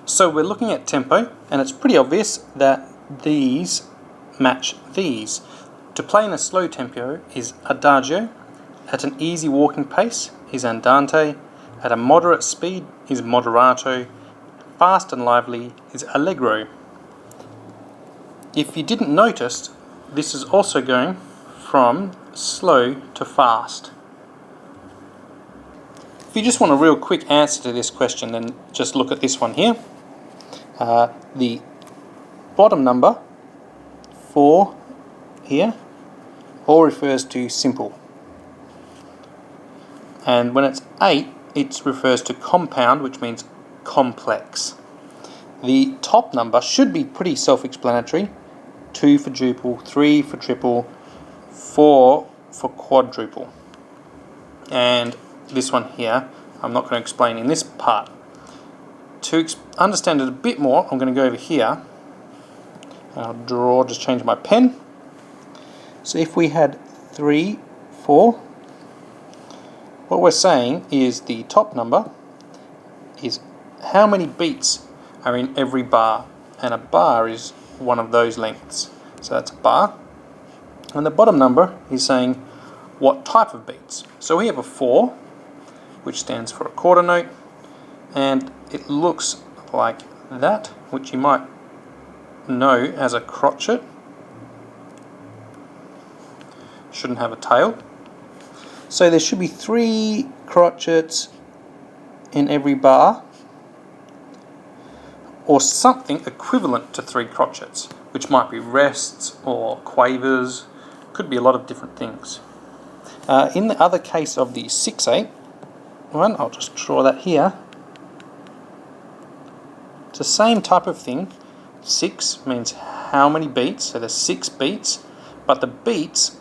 So we're looking at tempo, and it's pretty obvious that these match these. To play in a slow tempo is adagio, at an easy walking pace is andante, at a moderate speed is moderato, fast and lively is allegro. If you didn't notice, this is also going from slow to fast. If you just want a real quick answer to this question, then just look at this one here. The bottom number, 4 here, all refers to simple. And when it's 8, it refers to compound, which means complex. The top number should be pretty self-explanatory. 2 for duple, 3 for triple, 4 for quadruple. And this one here, I'm not going to explain in this part. To understand it a bit more, I'm going to go over here. I'll just change my pen. So if we had 3, 4, what we're saying is the top number is how many beats are in every bar, and a bar is one of those lengths. So that's a bar. And the bottom number is saying what type of beats. So we have a 4, which stands for a quarter note, and it looks like that, which you might know as a crotchet. Shouldn't have a tail. So there should be 3 crotchets in every bar, or something equivalent to 3 crotchets, which might be rests or quavers, could be a lot of different things. In the other case of the 6/8 one, I'll just draw that here. It's the same type of thing. 6 means how many beats, so there's 6 beats, but the beats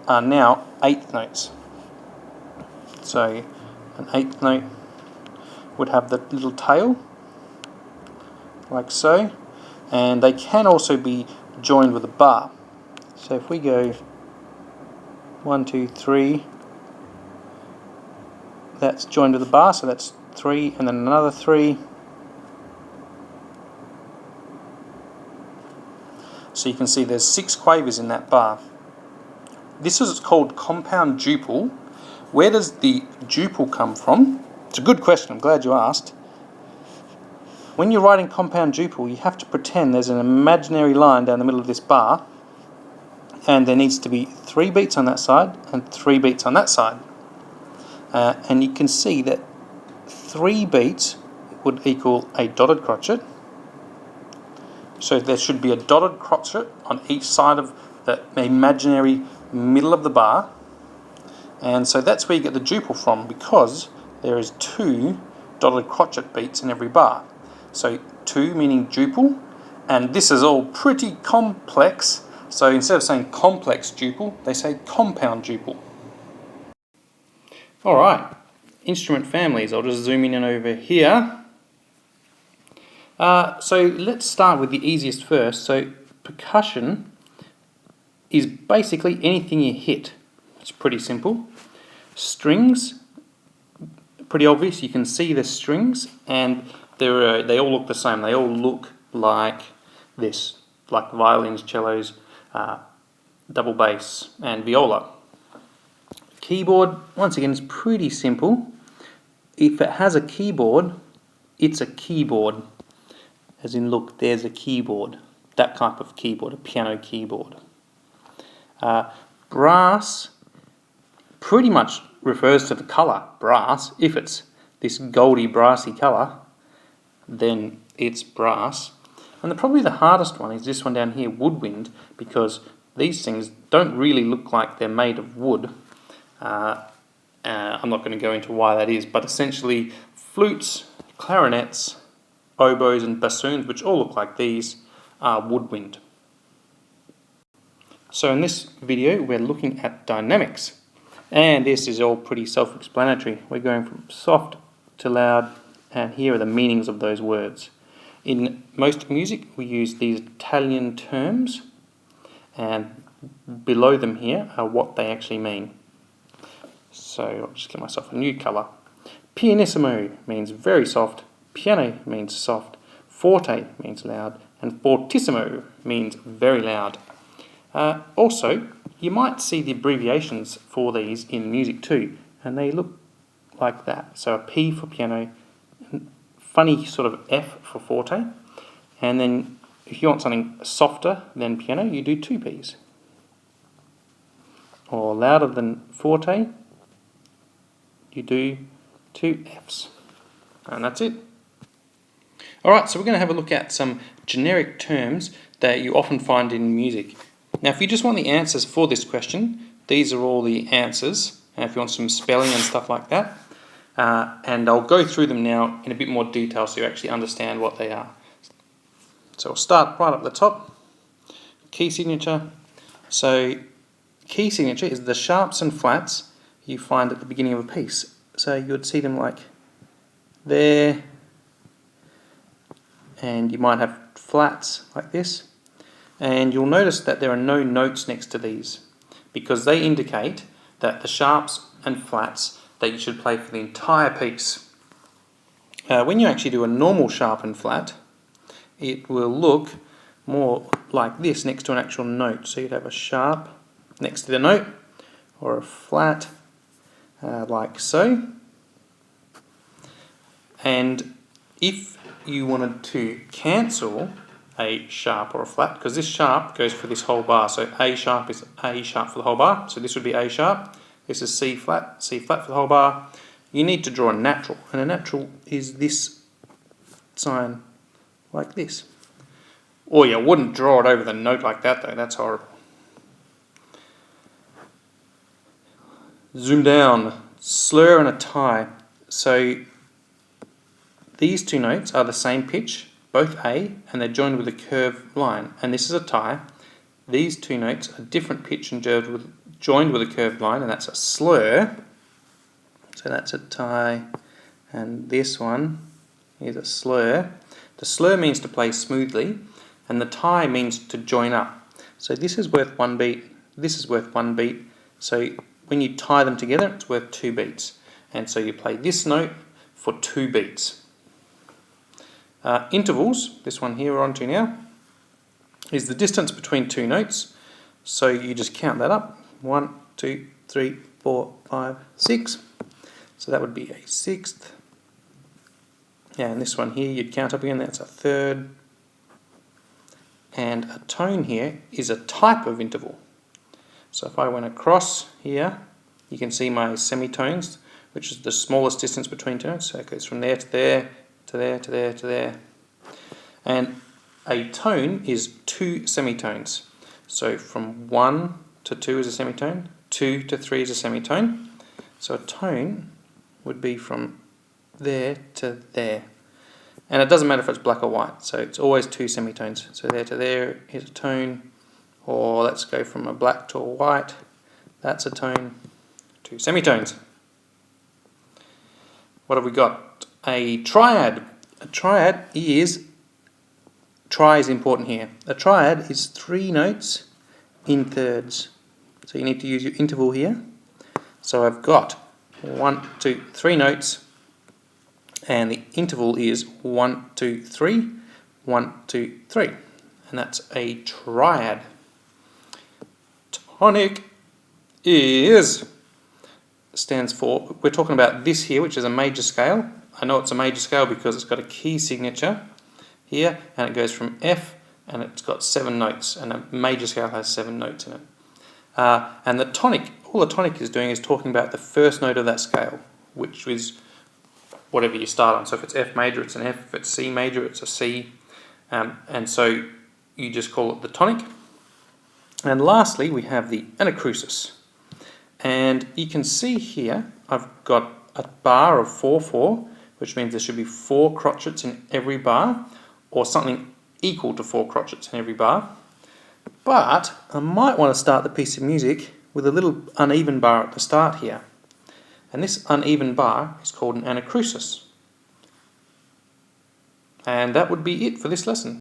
are now 8th notes. So an 8th note would have the little tail, like so, and they can also be joined with a bar. So if we go 1, 2, 3, that's joined with a bar, so that's 3, and then another 3. So you can see there's 6 quavers in that bar. This is called compound duple. Where does the duple come from? It's a good question, I'm glad you asked. When you're writing compound duple, you have to pretend there's an imaginary line down the middle of this bar, and there needs to be 3 beats on that side and 3 beats on that side. And you can see that 3 beats would equal a dotted crotchet. So there should be a dotted crotchet on each side of the imaginary middle of the bar. And so that's where you get the duple from, because there is 2 dotted crotchet beats in every bar. So 2 meaning duple, and this is all pretty complex. So instead of saying complex duple, they say compound duple. Alright, instrument families. I'll just zoom in over here. So let's start with the easiest first. So percussion is basically anything you hit. It's pretty simple. Strings, pretty obvious. You can see the strings, and they all look the same. They all look like this, like violins, cellos, double bass, and viola. Keyboard, once again, is pretty simple. If it has a keyboard, it's a keyboard. As in, look, there's a keyboard. That type of keyboard, a piano keyboard. Brass pretty much refers to the colour brass. If it's this goldy brassy colour, then it's brass. And probably the hardest one is this one down here, woodwind, because these things don't really look like they're made of wood. I'm not going to go into why that is, but essentially flutes, clarinets, oboes and bassoons, which all look like these, are woodwind. So in this video we're looking at dynamics, and this is all pretty self-explanatory. We're going from soft to loud, and here are the meanings of those words. In most music we use these Italian terms, and below them here are what they actually mean. So I'll just get myself a new colour. Pianissimo means very soft, piano means soft, Forte means loud, and fortissimo means very loud. Also, you might see the abbreviations for these in music too, and they look like that. So a P for piano, funny sort of F for forte, and then if you want something softer than piano, you do 2 Ps. Or louder than forte, you do 2 Fs. And that's it. Alright, so we're going to have a look at some generic terms that you often find in music. Now, if you just want the answers for this question, these are all the answers. If you want some spelling and stuff like that, and I'll go through them now in a bit more detail so you actually understand what they are. So we'll start right up the top. Key signature. So key signature is the sharps and flats you find at the beginning of a piece. So you would see them like there, and you might have flats like this, and you'll notice that there are no notes next to these because they indicate that the sharps and flats that you should play for the entire piece. When you actually do a normal sharp and flat, it will look more like this next to an actual note. So you'd have a sharp next to the note, or a flat like so. And if you wanted to cancel a sharp or a flat, because this sharp goes for this whole bar, so A sharp is A sharp for the whole bar, so this would be A sharp, this is C flat for the whole bar. You need to draw a natural, and a natural is this sign like this. Or you wouldn't draw it over the note like that though, that's horrible. Zoom down, slur and a tie. So these two notes are the same pitch, both A, and they're joined with a curved line, and this is a tie. These two notes are different pitch and joined with a curved line, and that's a slur. So that's a tie, and this one is a slur. The slur means to play smoothly, and the tie means to join up. So this is worth 1 beat, this is worth 1 beat, so when you tie them together it's worth 2 beats. And so you play this note for 2 beats. Intervals, this one here we're on to now, is the distance between 2 notes. So you just count that up. 1, 2, 3, 4, 5, 6. So that would be a sixth. Yeah, and this one here you'd count up again, that's a third. And a tone here is a type of interval. So if I went across here, you can see my semitones, which is the smallest distance between 2 notes. So it goes from there to there, to there, to there, to there. And a tone is 2 semitones. So from 1 to 2 is a semitone, 2 to 3 is a semitone. So a tone would be from there to there. And it doesn't matter if it's black or white, so it's always 2 semitones. So there to there is a tone, or let's go from a black to a white, that's a tone, 2 semitones. What have we got? A triad. A triad is, tri is important here. A triad is 3 notes in thirds. So you need to use your interval here. So I've got 1, 2, 3 notes, and the interval is 1, 2, 3, 1, 2, 3, and that's a triad. Tonic stands for, we're talking about this here, which is a major scale. I know it's a major scale because it's got a key signature here, and it goes from F, and it's got 7 notes, and a major scale has 7 notes in it. And the tonic, all the tonic is doing is talking about the first note of that scale, which is whatever you start on. So if it's F major, it's an F. If it's C major, it's a C. And so you just call it the tonic. And lastly, we have the anacrusis. And you can see here, I've got a bar of 4/4, which means there should be 4 crotchets in every bar, or something equal to 4 crotchets in every bar. But I might want to start the piece of music with a little uneven bar at the start here. And this uneven bar is called an anacrusis. And that would be it for this lesson.